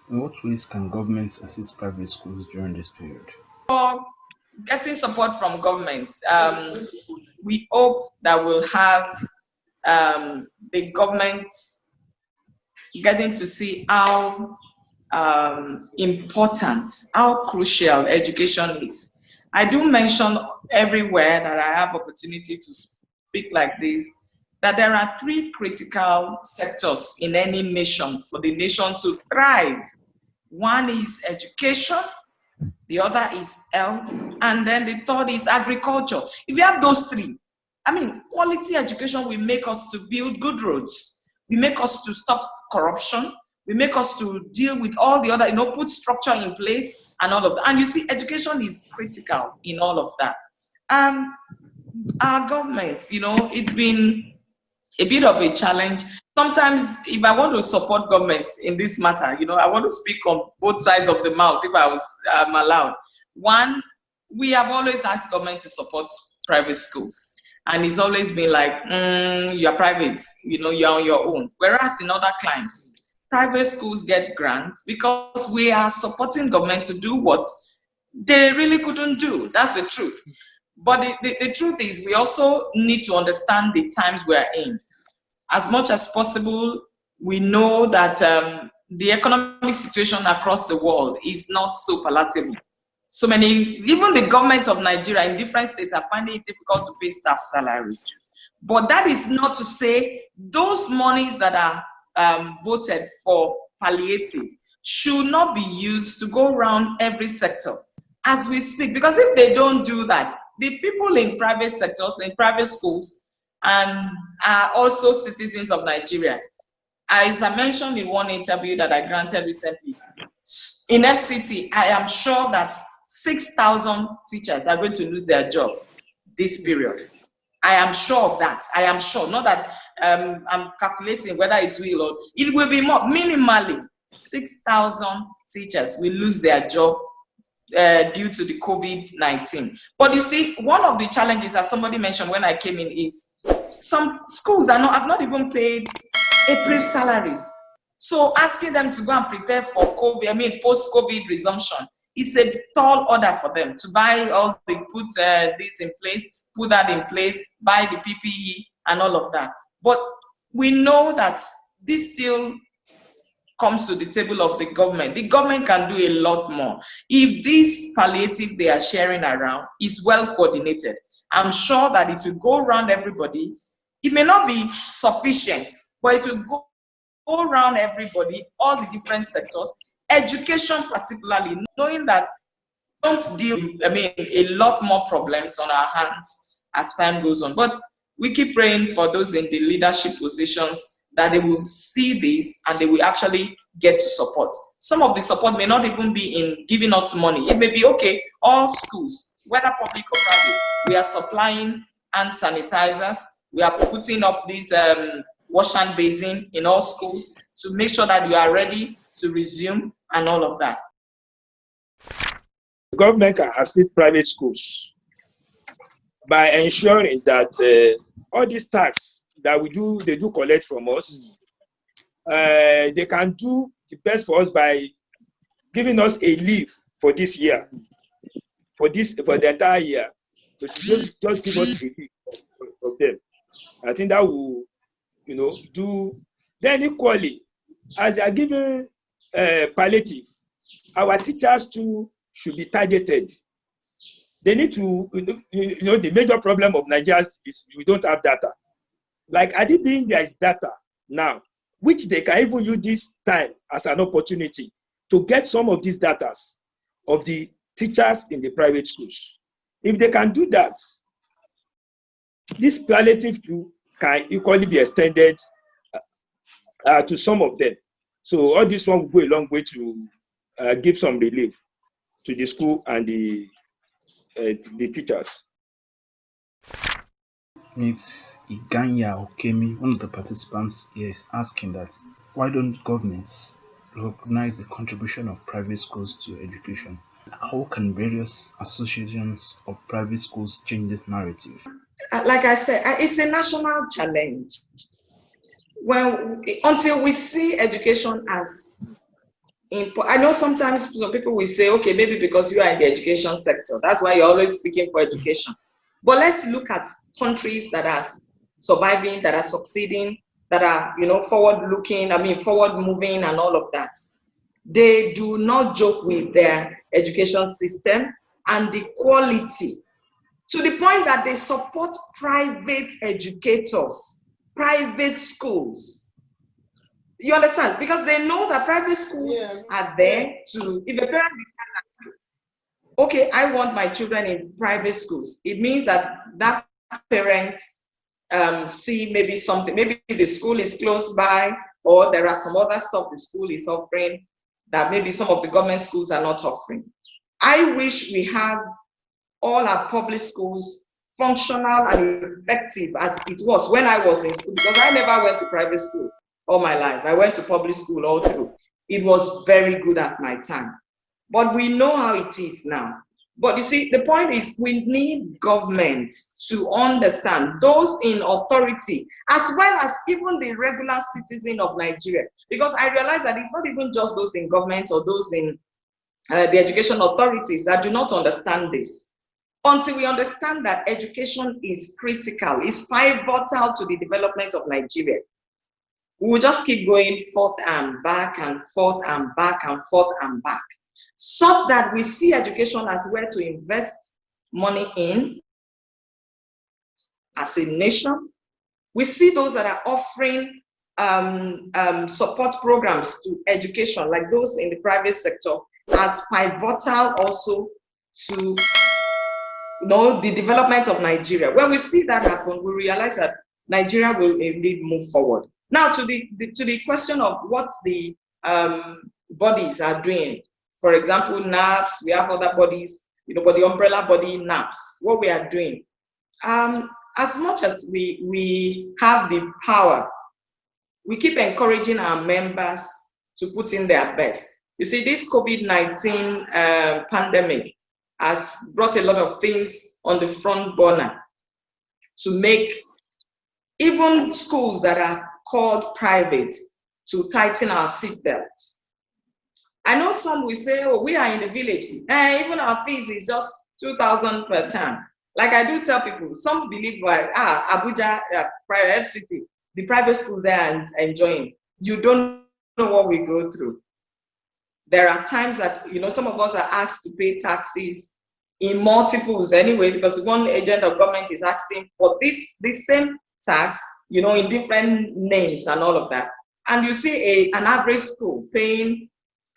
In what ways can governments assist private schools during this period? For getting support from government, we hope that we'll have the government getting to see how important, how crucial education is. I do mention everywhere that I have opportunity to speak like this, that there are three critical sectors in any nation for the nation to thrive. One is education, the other is health, and then the third is agriculture. If you have those three, I mean, quality education will make us to build good roads, will make us to stop corruption, will make us to deal with all the other, put structure in place and all of that. And you see, education is critical in all of that. Our government, it's been a bit of a challenge. Sometimes, if I want to support government in this matter, I want to speak on both sides of the mouth if I was allowed. One, we have always asked government to support private schools. And it's always been like, you're private, you're on your own. Whereas in other climes, private schools get grants because we are supporting government to do what they really couldn't do. That's the truth. But the truth is, we also need to understand the times we're in. As much as possible, we know that the economic situation across the world is not so palatable. So many, even the governments of Nigeria in different states are finding it difficult to pay staff salaries. But that is not to say those monies that are voted for palliative should not be used to go around every sector as we speak. Because if they don't do that, the people in private sectors, in private schools, and are also citizens of Nigeria. As I mentioned in one interview that I granted recently, in FCT, I am sure that 6,000 teachers are going to lose their job this period. I am sure of that. I am sure. Not that I'm calculating whether it will or it will be more. Minimally, 6,000 teachers will lose their job due to the COVID-19. But you see, one of the challenges, as somebody mentioned when I came in, is some schools have not even paid April salaries. So asking them to go and prepare for COVID, post-COVID resumption, is a tall order for them to buy all the, put this in place, put that in place, buy the PPE and all of that. But we know that this still comes to the table of the government. The government can do a lot more. If this palliative they are sharing around is well coordinated, I'm sure that it will go around everybody. It may not be sufficient, but it will go around everybody, all the different sectors, education particularly, knowing that we don't deal with, a lot more problems on our hands as time goes on. But we keep praying for those in the leadership positions that they will see this and they will actually get to support. Some of the support may not even be in giving us money. It may be, okay, all schools, whether public or private, we are supplying hand sanitizers. We are putting up these wash and basin in all schools to make sure that you are ready to resume and all of that. The government can assist private schools by ensuring that all these tax that they do collect from us, they can do the best for us by giving us a leave for this year, for the entire year. So just give us a leave of them. I think that will, do. Then equally, as they are giving palliative, our teachers too should be targeted. They need to, the major problem of Nigeria is we don't have data. Like Adibin, there is data now, which they can even use this time as an opportunity to get some of these data of the teachers in the private schools. If they can do that, this palliative too can equally be extended to some of them. So all this one will go a long way to give some relief to the school and the teachers. Ms. Iganya Okemi, one of the participants here, is asking that why don't governments recognize the contribution of private schools to education? How can various associations of private schools change this narrative? Like I said, it's a national challenge. Well, until we see education as I know sometimes some people will say, okay, maybe because you are in the education sector, that's why you're always speaking for education. But let's look at countries that are surviving, that are succeeding, that are, forward-looking, forward-moving and all of that. They do not joke with their education system and the quality, to the point that they support private educators, private schools. You understand? Because they know that private schools are there to, if a parent decides, okay, I want my children in private schools, it means that that parent see maybe something, maybe the school is close by, or there are some other stuff the school is offering that maybe some of the government schools are not offering. I wish we have all our public schools functional and effective as it was when I was in school, because I never went to private school all my life. I went to public school all through. It was very good at my time. But we know how it is now. But you see, the point is we need government to understand those in authority, as well as even the regular citizen of Nigeria. Because I realize that it's not even just those in government or those in the education authorities that do not understand this. Until we understand that education is critical, is pivotal to the development of Nigeria, we will just keep going forth and back and forth and back and forth and back, so that we see education as where to invest money in as a nation. We see those that are offering support programs to education, like those in the private sector, as pivotal also to the development of Nigeria. When we see that happen, we realize that Nigeria will indeed move forward. Now, to the question of what the bodies are doing. For example, NAPS, we have other bodies, but the umbrella body NAPS, what we are doing. As much as we have the power, we keep encouraging our members to put in their best. You see, this COVID-19 pandemic has brought a lot of things on the front burner to make even schools that are called private to tighten our seatbelts. I know some will say, oh, we are in the village. Even our fees is just 2,000 per term. Like I do tell people, some believe like, Abuja, private FCT, the private schools there are enjoying. You don't know what we go through. There are times that, some of us are asked to pay taxes in multiples anyway, because one agent of government is asking for this same tax, in different names and all of that. And you see an average school paying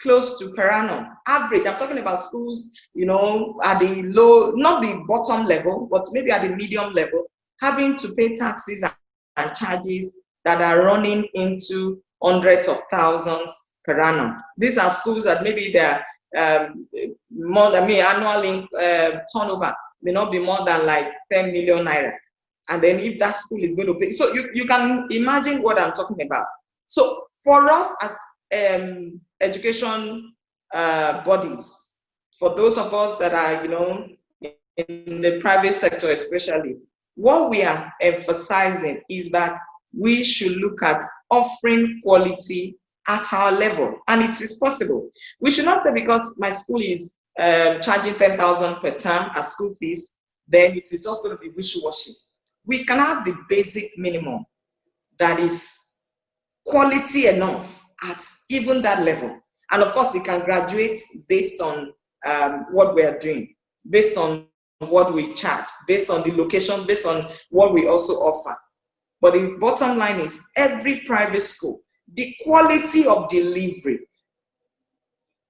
close to per annum. Average, I'm talking about schools, at the low, not the bottom level, but maybe at the medium level, having to pay taxes and charges that are running into hundreds of thousands per annum. These are schools that maybe they're more than annual turnover may not be more than like 10 million naira. And then if that school is going to pay, so you can imagine what I'm talking about. So for us as education bodies, for those of us that are, in the private sector especially, what we are emphasizing is that we should look at offering quality at our level, and it is possible. We should not say because my school is charging 10,000 per term as school fees, then it is just going to be wishy-washy. We can have the basic minimum that is quality enough at even that level. And of course, it can graduate based on what we are doing, based on what we charge, based on the location, based on what we also offer. But the bottom line is every private school, the quality of delivery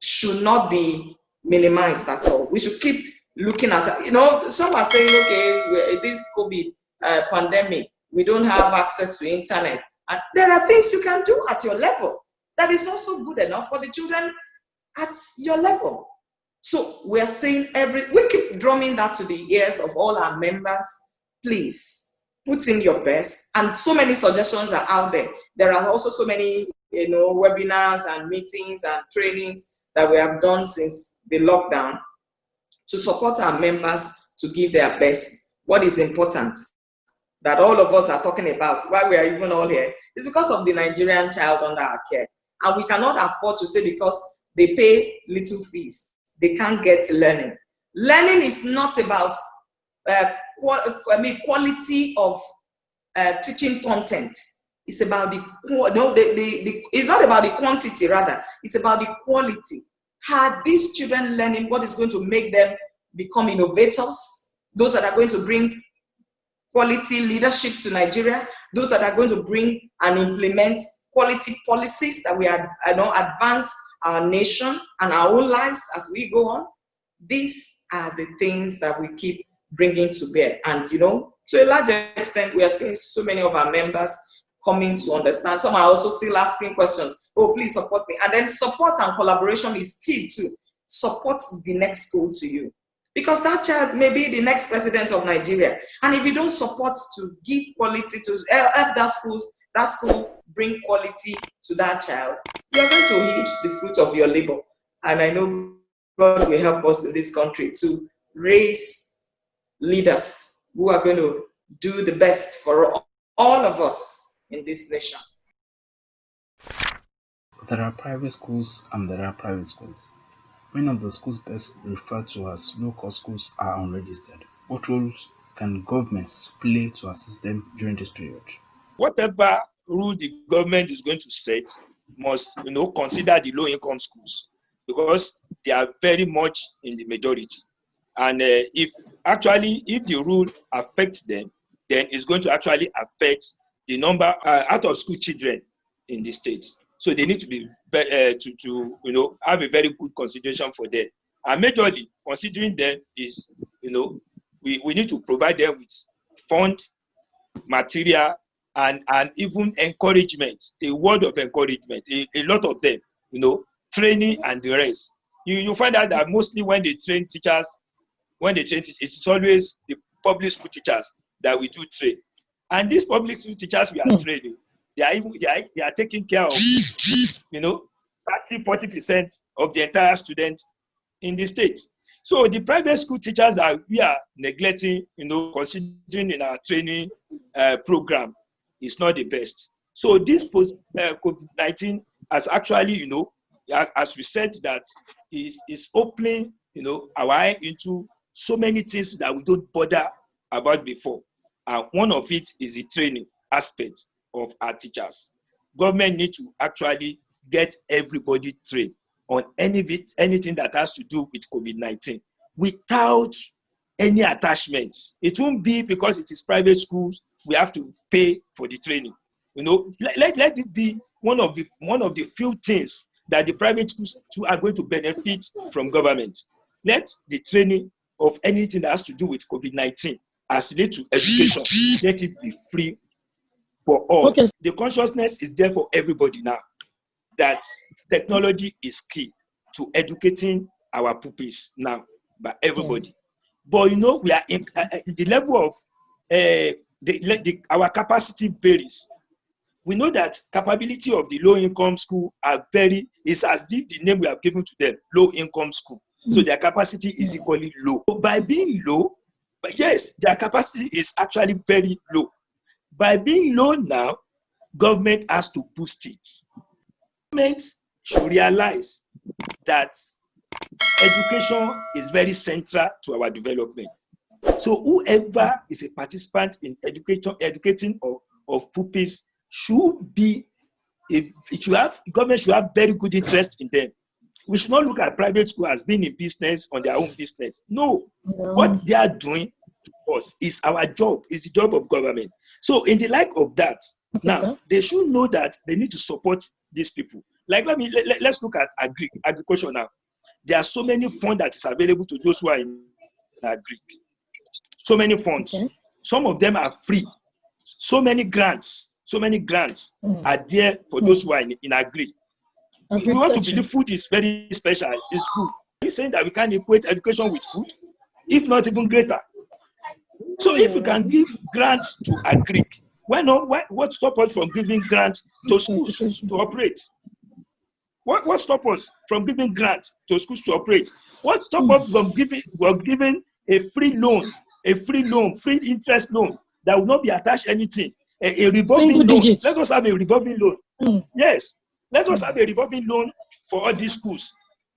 should not be minimized at all. We should keep looking at it. Some are saying, okay, this COVID pandemic, we don't have access to internet. And there are things you can do at your level that is also good enough for the children at your level. So we are saying we keep drumming that to the ears of all our members. Please put in your best. And so many suggestions are out there. There are also so many, webinars and meetings and trainings that we have done since the lockdown to support our members to give their best. What is important that all of us are talking about, why we are even all here, is because of the Nigerian child under our care. And we cannot afford to say because they pay little fees. They can't get learning. Learning is not about quality of teaching content. It's about it's not about the quantity, rather. It's about the quality. Are these children learning what is going to make them become innovators? Those that are going to bring quality leadership to Nigeria, those that are going to bring and implement quality policies that we advance our nation and our own lives as we go on. These are the things that we keep bringing to bear. And, to a large extent, we are seeing so many of our members coming to understand. Some are also still asking questions. Oh, please support me. And then support and collaboration is key too. Support the next school to you. Because that child may be the next president of Nigeria. And if you don't support to give quality, to help that school bring quality to that child, you're going to eat the fruit of your labor. And I know God will help us in this country to raise leaders who are going to do the best for all of us in this nation. There are private schools and there are private schools. Many of the schools best referred to as low-cost schools are unregistered. What roles can governments play to assist them during this period? Whatever rule the government is going to set must, consider the low-income schools, because they are very much in the majority. And if the rule affects them, then it's going to actually affect the number out-of-school children in the states. So they need to be have a very good consideration for them. And majorly considering them is, we need to provide them with fund, material, and even encouragement, a word of encouragement, a lot of them, training and the rest. You find out that mostly when they train teachers, it's always the public school teachers that we do train. And these public school teachers we are training, they are taking care of 30-40% of the entire students in the state. So the private school teachers we are neglecting, considering in our training program is not the best. So this COVID-19 has actually, as we said, that is opening, our eye into so many things that we don't bother about before. One of it is the training aspect of our teachers. Government need to actually get everybody trained on anything that has to do with COVID-19 without any attachments. It won't be because it is private schools, we have to pay for the training. Let it be one of the few things that the private schools are going to benefit from government. Let the training of anything that has to do with COVID-19 as related to education, let it be free for all. Okay. The consciousness is there for everybody now that technology is key to educating our pupils now by everybody. But we are in the level of our capacity varies. We know that capability of the low-income school is as if the name we have given to them, low-income school. So their capacity is equally low. So by being low, but yes, their capacity is actually very low. By being low now, government has to boost it. Government should realize that education is very central to our development. So whoever is a participant in educating of pupils government should have very good interest in them. We should not look at private school as being in business on their own business. No. What they are doing to us is our job, is the job of government. So in the light of that, now they should know that they need to support these people. Like let's look at agriculture now. There are so many funds that is available to those who are in agri. So many funds. Okay. Some of them are free. So many grants are there for those who are in agri. If you want to believe food is very special, it's good. Are you saying that we can equate education with food? If not even greater. So if we can give grants to agri, why not? What stops us from giving grants to schools to operate? What stops us from giving grants to schools to operate? What stops us from giving a free loan, free interest loan that will not be attached anything? A revolving loan. Let us have a revolving loan. Yes. Let us have a revolving loan for all these schools.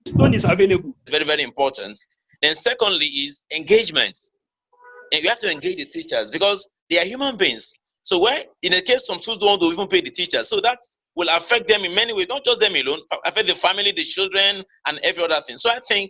Stone is available. It's very, very important. Then secondly is engagement. And you have to engage the teachers because they are human beings. So where in the case some schools don't want to even pay the teachers, so that will affect them in many ways, not just them alone, affect the family, the children, and every other thing. So I think